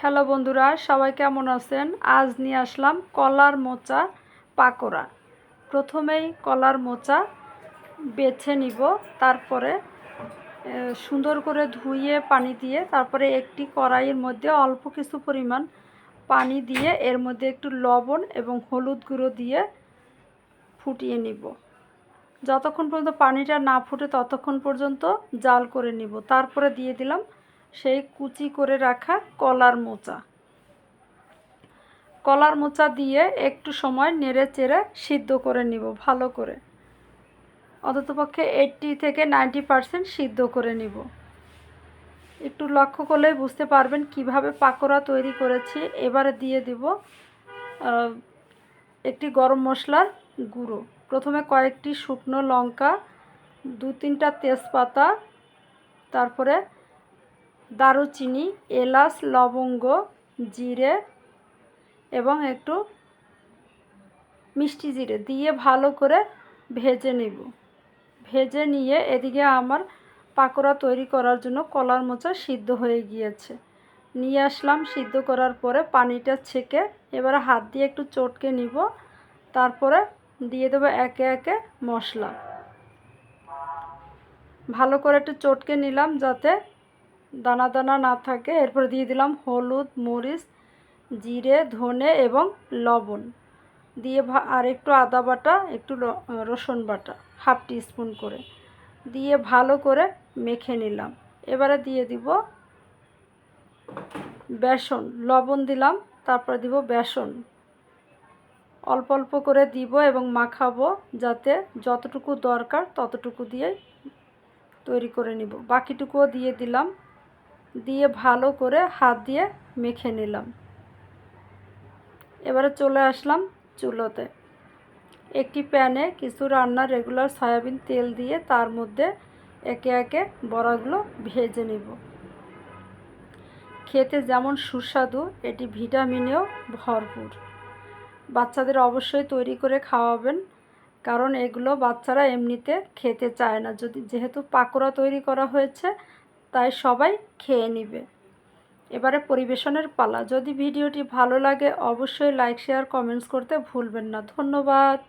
Hello বন্ধুরা, সবাই কেমন আছেন? আজ নিয়ে আসলাম কলার মোচা পাকোড়া। প্রথমেই কলার মোচা বেছে নিব, তারপরে সুন্দর করে ধুয়ে পানি দিয়ে তারপরে একটি কড়াইয়ের মধ্যে অল্প কিছু পরিমাণ পানি দিয়ে এর মধ্যে একটু লবণ এবং হলুদ গুঁড়ো দিয়ে ফুটিয়ে নিব। যতক্ষণ পর্যন্ত পানিটা না ফুটে ততক্ষণ পর্যন্ত জাল করে নিব। তারপরে দিয়ে দিলাম সেই কুচি করে রাখা কলার মোচা দিয়ে একটু সময় নেড়ে চেড়ে সিদ্ধ করে নিব ভালো করে, অন্ততপক্ষে 80 থেকে 90% সিদ্ধ করে নিব। একটু লক্ষ্য করলেই বুঝতে পারবেন কিভাবে পাকোড়া তৈরি করেছি। এবারে দিয়ে দিব একটি গরম মশলার গুঁড়ো। প্রথমে কয়েকটি শুকনো লঙ্কা, 2-3টা তেজপাতা, তারপরে দারুচিনি, এলাচ, লবঙ্গ, জিরে এবং একটু মিষ্টি জিরে দিয়ে ভালো করে ভেজে নেব। ভেজে নিয়ে এদিকে আমার পাকোড়া তৈরি করার জন্য কলার মোচা সিদ্ধ হয়ে গিয়েছে। নিয়ে আসলাম সিদ্ধ করার পরে পানিটা ছেঁকে এবারে হাত দিয়ে একটু চটকে নিব। তারপরে দিয়ে দেবো একে একে মশলা। ভালো করে একটু চটকে নিলাম যাতে দানা দানা না থাকে। এরপর দিয়ে দিলাম হলুদ, মরিচ, জিরে, ধনে এবং লবণ দিয়ে আর একটু আদা বাটা, একটু রসুন বাটা 1/2 টিস্পুন করে দিয়ে ভালো করে মেখে নিলাম। এবারে দিয়ে দিব বেসন, লবণ দিলাম, তারপর দিব বেসন। অল্প অল্প করে দিব এবং মাখাবো যাতে যতটুকু দরকার ততটুকু দিয়ে তৈরি করে নিব। বাকিটুকুও দিয়ে দিলাম, দিয়ে ভালো করে হাত দিয়ে মেখে নিলাম। এবারে চলে আসলাম চুলোতে। একটি প্যানে কিছু রান্নার রেগুলার সয়াবিন তেল দিয়ে তার মধ্যে একে একে বড়াগুলো ভেজে নিব। খেতে যেমন সুস্বাদু, এটি ভিটামিনেও ভরপুর। বাচ্চাদের অবশ্যই তৈরি করে খাওয়াবেন, কারণ এগুলো বাচ্চারা এমনিতে খেতে চায় না। যেহেতু পাকোড়া তৈরি করা হয়েছে তাই সবাই খেয়ে নেবে। এবারে পরিবেশনের পালা। যদি ভিডিওটি ভালো লাগে অবশ্যই লাইক, শেয়ার, কমেন্টস করতে ভুলবেন না। ধন্যবাদ।